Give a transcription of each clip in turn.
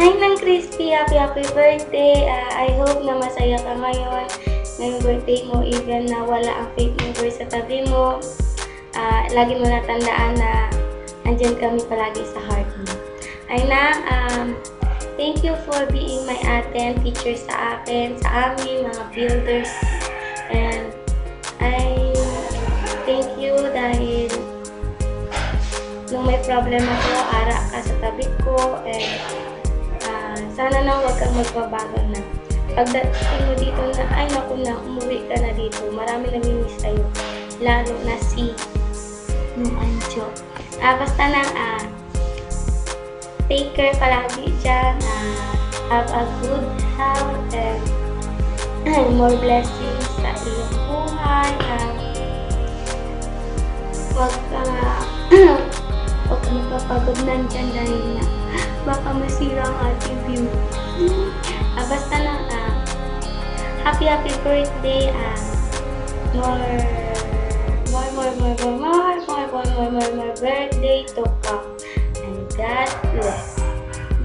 Hi Nang Crispy! Happy birthday! I hope na masaya ka ngayon ngayong birthday mo, even na wala ang fake member sa tabi mo. Lagi mo natandaan na andyan kami palagi sa heart mo. Ay Nang, thank you for being my ate and teacher sa akin, sa amin, mga builders. And I thank you dahil nung may problem ako, ara ka sa tabi ko. And sana na huwag kang magbabago na. Pagdating mo dito na, ay naku na, umuwi ka na dito. Marami namimiss sa'yo. Lalo na si Anjo. Basta na, take care palagi dyan. Have a good health and more blessings sa iyong buhay. Huwag ka magpapagod nandyan dahil na baka masira ang ating view. Basta lang, happy birthday, more birthday to come. And God bless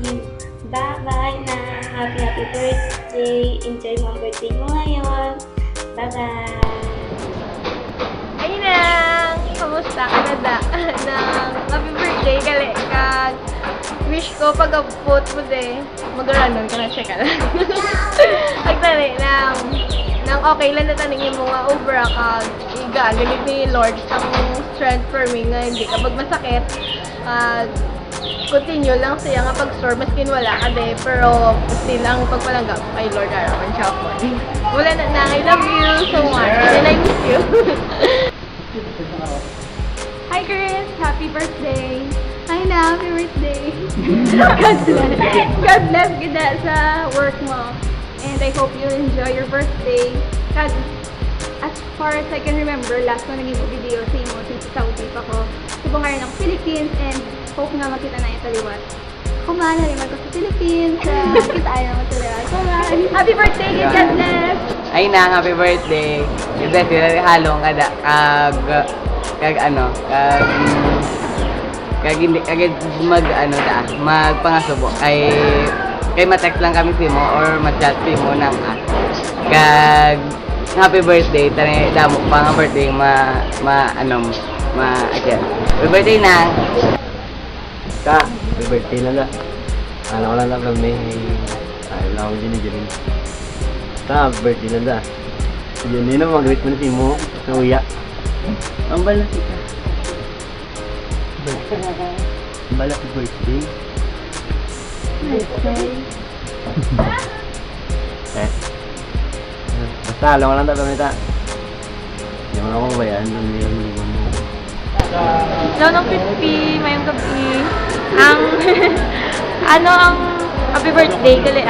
you. Bye-bye na. Happy birthday. Enjoy mo ang birthday mo ngayon. Bye-bye. Ay Nang! Kamusta ka na happy birthday gali kag wish ko pag abot mo de mag-ranon ka na siya ka lang. Agtani nang okay lang na taning yung mga obra kag iga galit ni Lord ang strength for me nga hindi kapag masakit continue lang siya nga pag-store maskin wala ka de pero still ang pagpalanggap kay Lord arawan siya po. Wala na I love you so much and I miss you. Hi Chris! Happy birthday! Hi na! Happy birthday! God bless kita sa work mo. And I hope you enjoy your birthday. Kasi as far as I can remember, last ko naging video sa imo since sa Saudi pa ko. Subong nga rin ako Philippines and hope nga makita na yung taliwat. Ako nga naliman ko sa Philippines. Kita ayaw naman sa liwat. Happy birthday! God bless! Ay Nang, happy birthday. Kasi sila halong kada magpangasubo kay ma-text lang kami si mo or ma-chat si mo nang happy birthday tani damo pa nga birthday happy birthday Nang happy birthday na ano ko lang na kami ayaw lang ako dinigirin happy birthday na yun na mag-greet mo na si mo sa uya ang bala kita ang bala ko birthday basta alam ko lang tayo pamita hindi mo na akong bayan hindi mo Hello, Nang Crispy, mayong gabi. Ang happy birthday gali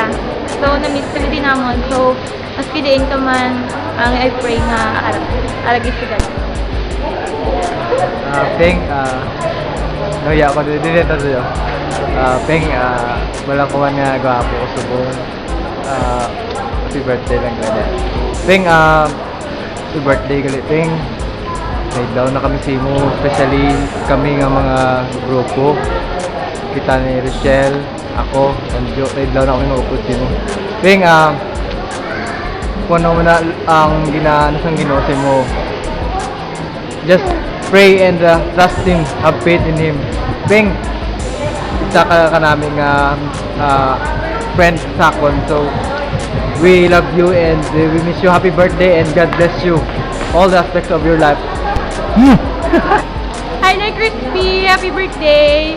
So, na-miss ka din namon. So, mas kidiin ka man, I pray nga aragis ka gali. Peng, noya ko din ito sa'yo. Peng, walang kuman nga gwapo ko subong. Happy birthday lang ganyan. Peng, happy birthday gali. Peng, may daw na kami si mo, especially kami nga mga grupo. Kita ni Rochelle, ako, Anjo, may daw na kami maupod si mo. Peng, kung ano na ang ginanasang ginose mo, just pray and trust Him, have faith in Him. Peng, isa ka namin friend sa akon. So, we love you and we miss you. Happy birthday and God bless you. All the aspects of your life. Hi, Nang Crispy! Happy birthday!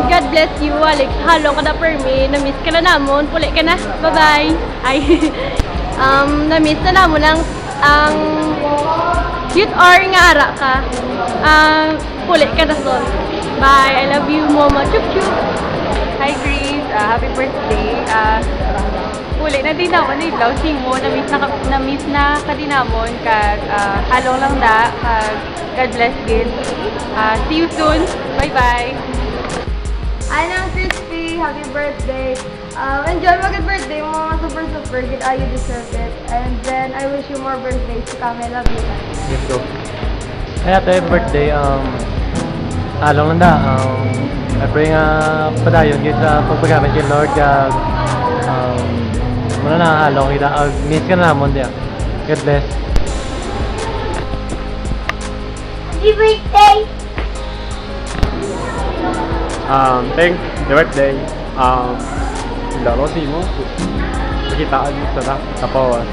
God bless you, Alex. Halo ka na per me. Na-miss ka na namon. Puli ka na. Bye-bye! Ay, na-miss na namon ang youth or nga ara ka. Puli ka na son. Bye! I love you, Mama. Chup chup! Hi, Grace! Happy birthday! Puli na din naman na ilaw mo. Na-miss na ka din namon. Kag halong lang da. Kag God bless gid. See you soon! Bye-bye! Hi Nang Crispy! Happy birthday! Enjoy mo good birthday mo, super good. You deserve it. And then I wish you more birthdays to come. I love you. Let's go. Kaya tayo birthday, along lang I pray nga padayon gid sa pagpagamit kay Lord kag muna na halong kita miss ka na namon dia. God bless. Happy birthday! Thank the birthday. Sila ko si mo. Pakitaan mo sa tapos.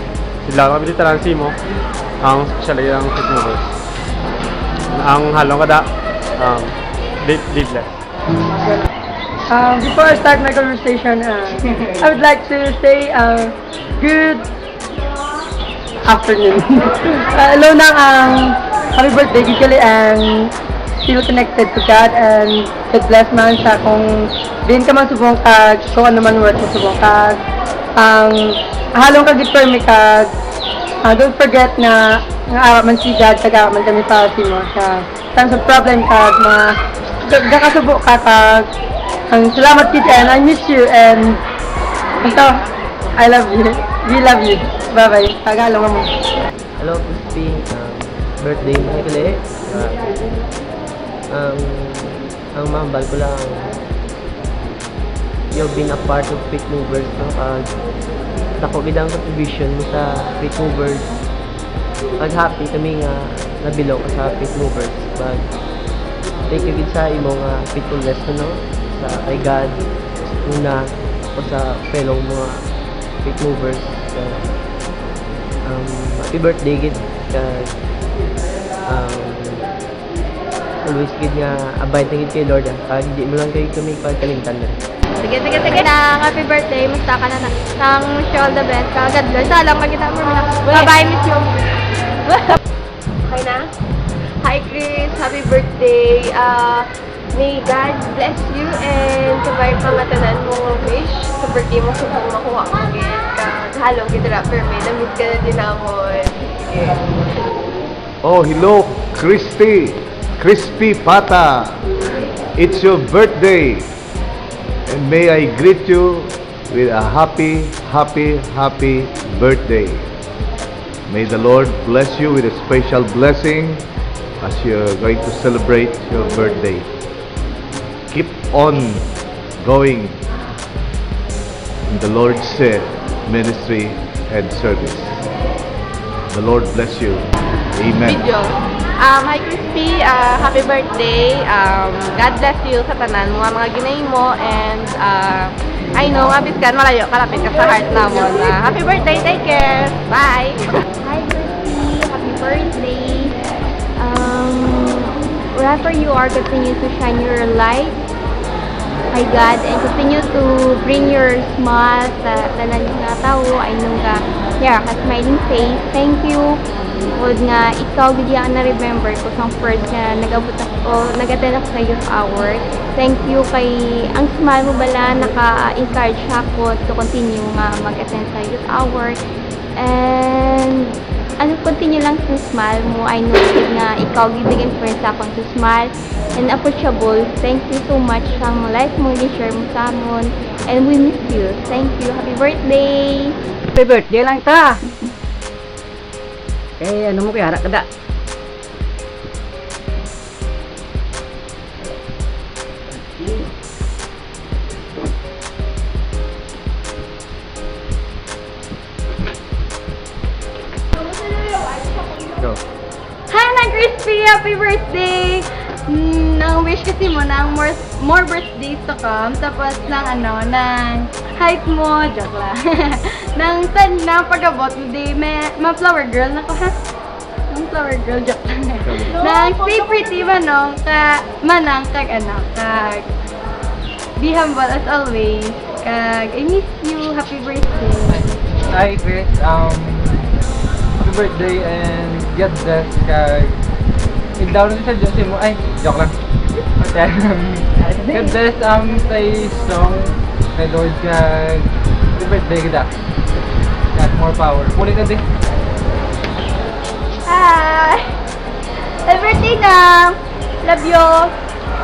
Sila ko bilitaran si mo. Ang special ang fitness. Ang halong kada. Bless. Before I start my conversation, I would like to say good afternoon. Hello nang happy birthday kikali ang still connected to God and God bless man sa kung din ka man subong kag kung ano man worth mo subong kag halong kag permi kag don't forget na nga man si God taga man kami para si mo sa times of problem kag gakasubo ka kag salamat kid and I miss you and ito I love you, we love you, bye bye, tagalong mo. Hello, Crispy. Birthday mo kali. Ang mambal ko lang you've been a part of Fit Movers, no? Dako gid ang contribution mo sa Fit Movers. Happy kami nga nabilong ka sa Fit Movers. Thank you gid sa imong faithfulness, no? Sa kay God una o sa fellow mga Fit Movers. Happy birthday gid kag always gid nga abide na gid kay Lord kag hindi mo lang kay kami pagkalimtan na. Sige na. Happy birthday. Musta ka na na. Nang wish you all the best. God bless. Salam magkita mo na. Bye-bye, miss you. Okay na? Hi, Chris. Happy birthday. May God bless you and sabay pangatanan mo wish sa birthday mo sa kung makuha mo gid kag halong gid rapper may na-miss ka na din namon. Sige. Oh, hello, Crispy Pata. It's your birthday. And may I greet you with a happy birthday. May the Lord bless you with a special blessing as you're going to celebrate your birthday. Keep on going in the Lord's ministry and service. The Lord bless you. Amen. Video. Hi Crispy, happy birthday. God bless you sa tanan mo mga ginay mo and I know abis kan malayo kalapit ka sa heart namon. Happy birthday, take care. Bye. Hi, Christy. Happy birthday. Wherever you are, continue to shine your light. My God, and continue to bring your smile sa tanan nga tao. I know nga, yeah, ka smiling face. Thank you. Huwag nga, ikaw bigyan ang na-remember ko sa first nga nag-abot ako, nag-attend ako sa youth hour. Thank you kay, ang smile mo bala, naka-encourage ako to continue nga mag-attend sa youth hour. And, continue lang sa smile mo. I know nga, ikaw gibigyan friends ako to smile and approachable. Thank you so much sa life mo, i-share mo sa amon. And we miss you. Thank you. Happy birthday! Happy birthday lang ta. Ano mo kaya harap kada? Go. Hi, na Crispy! Happy birthday! Nang wish kasi mo na more birthdays to come. Tapos lang nang height mo, joke lang. nang pag-abot, hindi, ma-flower girl na ko ha? Nang flower girl, joke lang. Nang stay pretty manong, manang kag be humble as always. Kag, I miss you. Happy birthday. Hi Chris, happy birthday and God bless kag i-download sa Diyos mo. Ay, joke lang. God bless stay strong kay Lord kag happy birthday kita. Got more power. Puli ka din. Hi! Happy birthday na! Love you!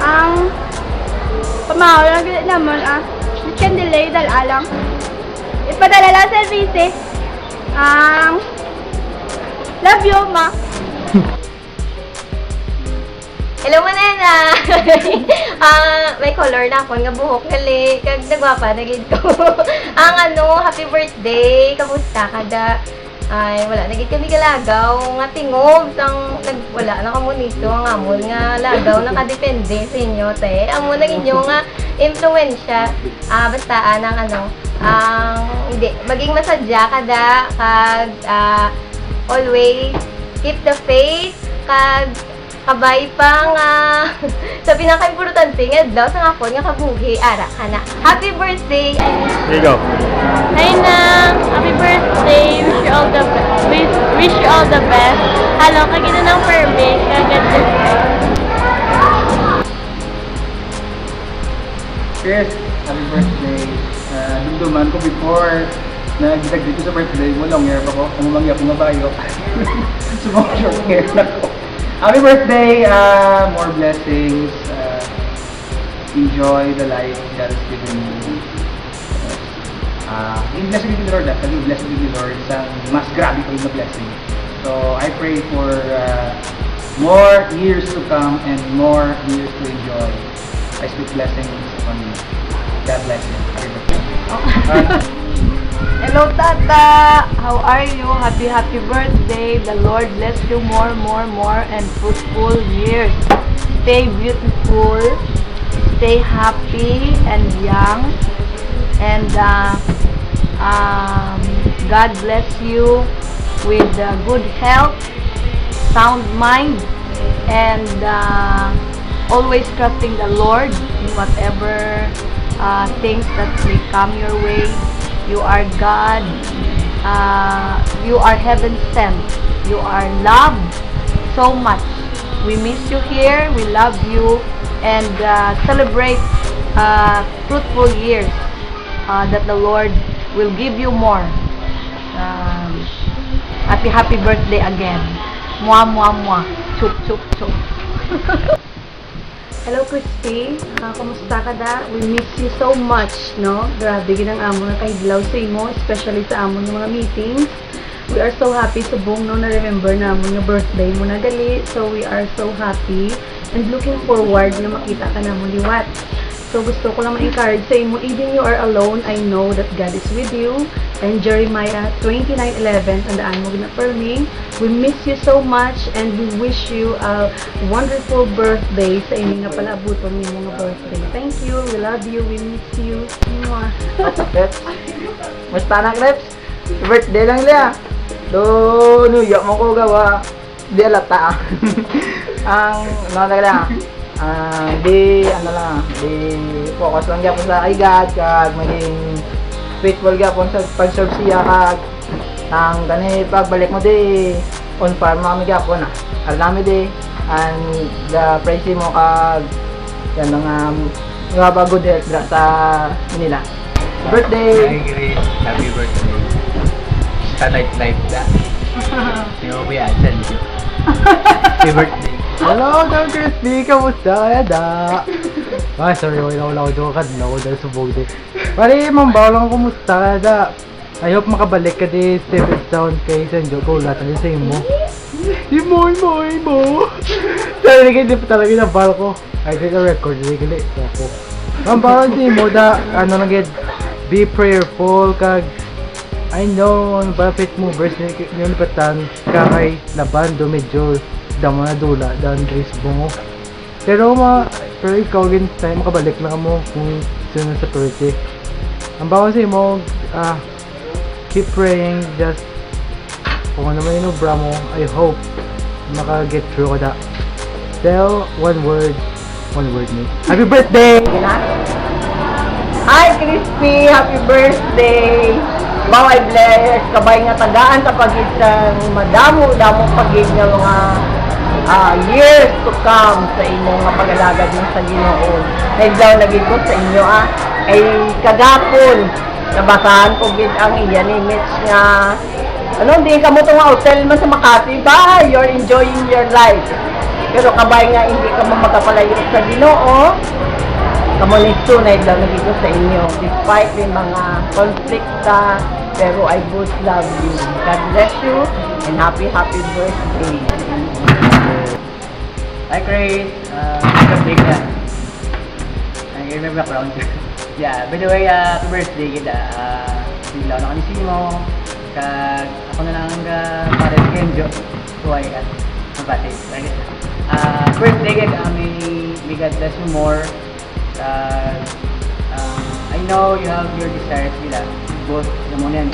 Ang pamahaw lang ganit naman you can delay dahil alam. Ipadala lang sa service. Love you, ma! Hello manena. May color na ako nga buhok gali kag nagwapa na gid ko. Ang happy birthday. Kamusta kada? Ay wala na gid kami kalagaw nga tingob sang wala na kamo nito ang amon nga lagaw nakadepende sa inyo te. Amo na inyo nga impluwensya. Basta ang hindi maging masadya kada kag always keep the faith kag kabay pa nga sa pinaka-importante nga daw sa akon nga kabuhi ara kana. Happy birthday! There you go. Hi Nang! Happy birthday! Wish you all the best. Wish you all the best. Hello, kagina ng permit. Kaganda. Yes, happy birthday. Dumduman ko before na gitag dito sa birthday mo, long hair pa ko. Kung mangya ko mabayo. Sumong short hair na ko. Happy birthday! More blessings. Enjoy the life God has given you. Blessed with the Lord. Blessed with the Lord. Mas grabe ko yung blessing. So, I pray for more years to come and more years to enjoy. I speak blessings upon you. God bless you. Happy birthday. Hello, Tata! How are you? Happy birthday! The Lord bless you more and fruitful years. Stay beautiful, stay happy and young, and God bless you with good health, sound mind, and always trusting the Lord in whatever things that may come your way. You are God. You are heaven sent. You are loved so much. We miss you here. We love you. And celebrate fruitful years that the Lord will give you more. Happy birthday again. Mwah, mwah, mwah. Chup, chup, chup. Hello, Crispy. Kumusta ka da? We miss you so much, no? Grabe, ginang amo na kahidlaw sa imo, especially sa amo ng mga meetings. We are so happy sa buong no na-remember namon nga birthday mo na gali. So, we are so happy and looking forward na makita ka namon liwat. So, gusto ko lang ma-encourage sa imo, even you are alone, I know that God is with you. And Jeremiah 29:11, tandaan mo gina-perming. We miss you so much and we wish you a wonderful birthday sa inyo nga palabuton ni mga birthday. Thank you, we love you, we miss you. Mwah. Reps. Musta na, Reps? Birthday lang nila. Do, nuyo mo ko gawa. Di alata. Ang, di focus lang gyapon sa kay God, kag maging faithful gyapon sa pag-serve siya, kag ang gani pagbalik mo di on farm mo kami gyapon alami di and the praise mo kag yan nga ba good health sa nila. Birthday! Happy birthday. Sa life da. Sino ba yan? Happy birthday. Hello, Don Crispy! Kamusta kaya da? Sorry, wala ko doon kadlaw dahil subog di. Pare, mambaw lang kumusta kaya da? I hope makabalik ka di Stephen Sound kay Sanjo ko ulat na sa imo. Imo. Sorry, hindi pa talaga na bar ko. I did a record, hindi ako. Mambaw lang si imo da, be prayerful kag I know, ba fit movers ni lipatan kakay laban do medyo damo na dula dan Dris bungo. Pero ikaw gin tayo makabalik na mo kung sino sa birthday. Ang bawang sa mo, keep praying, just kung ano man yung obra mo, I hope maka-get through ka da. Tell one word me. Happy birthday! Hi, Crispy! Happy birthday! Baway bless, kabay nga tagaan sa pagid sa madamo pagid nga mga years to come sa inyo nga pag-alagad ng sa Ginoo. Naglaw lagi ko sa inyo ay kagapon nabasahan ko gid ang iyan ni Mitch nga di ka mo itong hotel man sa Makati ba? You're enjoying your life. Pero kabay nga hindi ka mo magkapalayo sa Ginoo. Kamunisto na lang lagi ko sa inyo. Despite may mga conflict pero I both love you. God bless you and happy birthday. Hi Chris, birthday ka. Ang may background. Yeah, by the way, happy birthday kita. Sila na kanisi mo. Kag ako na lang pares Kenjo. Tuway ka. Mabati. Birthday kita. May God bless you more. I know you have your desires nila. Both naman yan.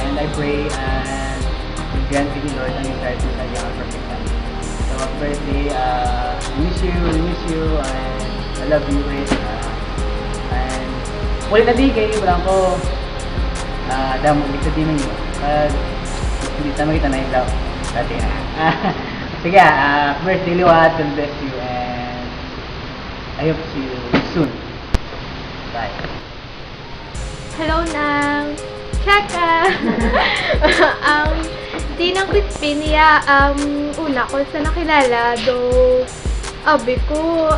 And I pray and grant to the Lord ang desires mo sa iyong perfect time. So, happy birthday. I miss you, and I love you, Chris. And ulit na di kayo, walang ko damo, hindi sa timing mo. Hindi tama kita na yun daw. Dati na. Sige, birthday Liwat, God bless you, and I hope to see you soon. Bye. Hello, Nang! Chaka! Di ng Crispy niya, una ko sa nakilala, do abi ko,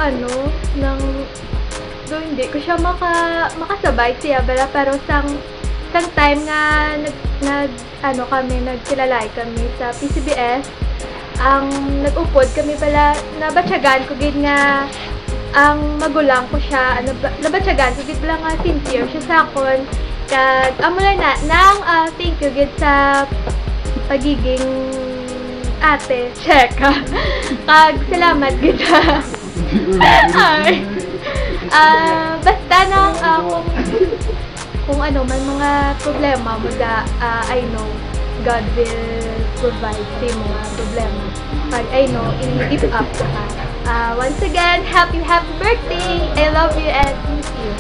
do hindi ko siya makasabay siya, pero sang time nga nagkilalay kami sa PCBS, ang nag-upod kami pala, nabatsagan ko gid nga ang magulang ko siya, nabatsagan ko gid pala nga sincere siya sa akon, kag amula na nang thank you gid sa pagiging ate, check. Kag salamat gid. Basta nang kung ano man mga problema mo da, I know God will provide sa mga problema. Kag I know i-give up ka. Once again, happy birthday! I love you and miss you.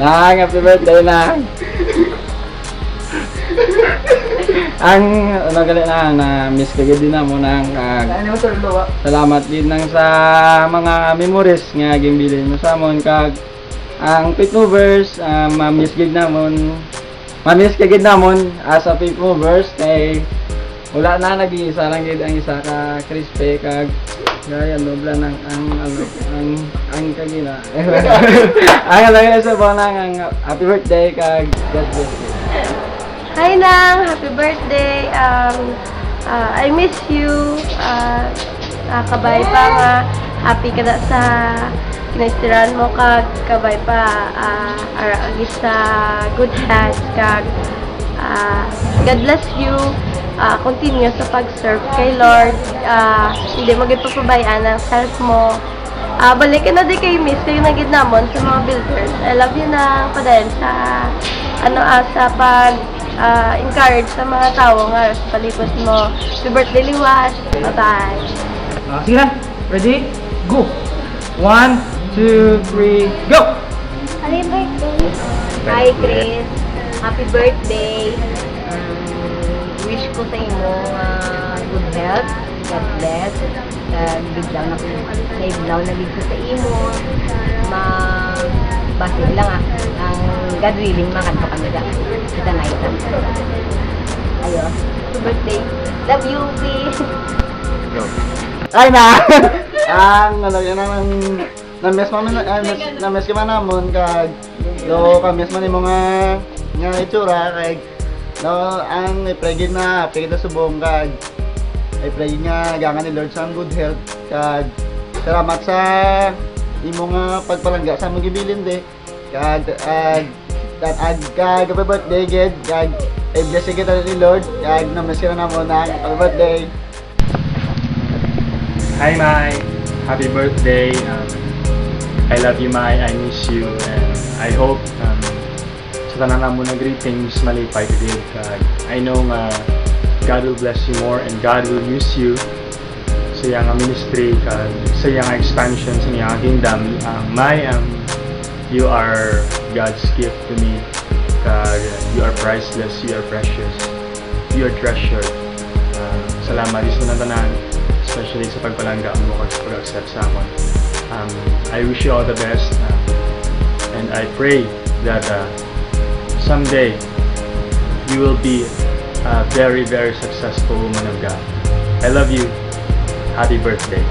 Nang, happy birthday, Nang! Ang galing na miss ka din na mo nang salamat din nang sa mga memories nga gimbilin mo sa amon kag ang Pit Movers mamiss gid namon as a Pit Movers kay wala na nag-iisa lang gid ang isa ka Crispy kag gaya nobla nang ang kagina ang lagi sa bonang happy birthday kag God bless you. Hi Nang! Happy birthday! I miss you. Kabay pa nga. Happy ka na sa kinaistiran mo kag kabay pa araagis sa good health kag God bless you. Continue sa pag-serve kay Lord. Hindi mo gid papabayaan ang self mo. Balik ka na di kay miss kayo na gid namon sa mga builders. I love you na padayon sa sa pag encourage sa mga tao nga sa palibot mo. Happy birthday Liwas. Bye-bye. Sige na. Ready? Go! 1, 2, 3, go! Happy birthday! Hi Chris! Happy birthday! Wish ko sa imo good health, God bless, biglaw na bigla sa imo, basin lang ang God willing makanto kami kita na ito. Ayos, happy birthday! Love you, please! Ay na! Yan ang na-miss ka man namon kag ka-miss man yung mga itsura kag ang i-pray na kita subong kag i-pray nga gangan ni Lord sa good health kag salamat sa imo nga pagpalangga sa mga gibilin de kag happy birthday gid kag i-bless kita ni Lord kag na-miss ka na namon ang happy birthday. Hi Mai, happy birthday. I love you Mai, I miss you, and I hope sa tanan mo na greetings malipay ka din. I know God will bless you more and God will use you sa iyang ministry, sa iyang expansion sa iyang kingdom. Mai, you are God's gift to me. You are priceless, you are precious, you are treasured. Salamat sa tanan, especially sa pagpalangga mo at sa pag-accept sa akin. I wish you all the best and I pray that someday you will be a very, very successful woman of God. I love you. Happy birthday.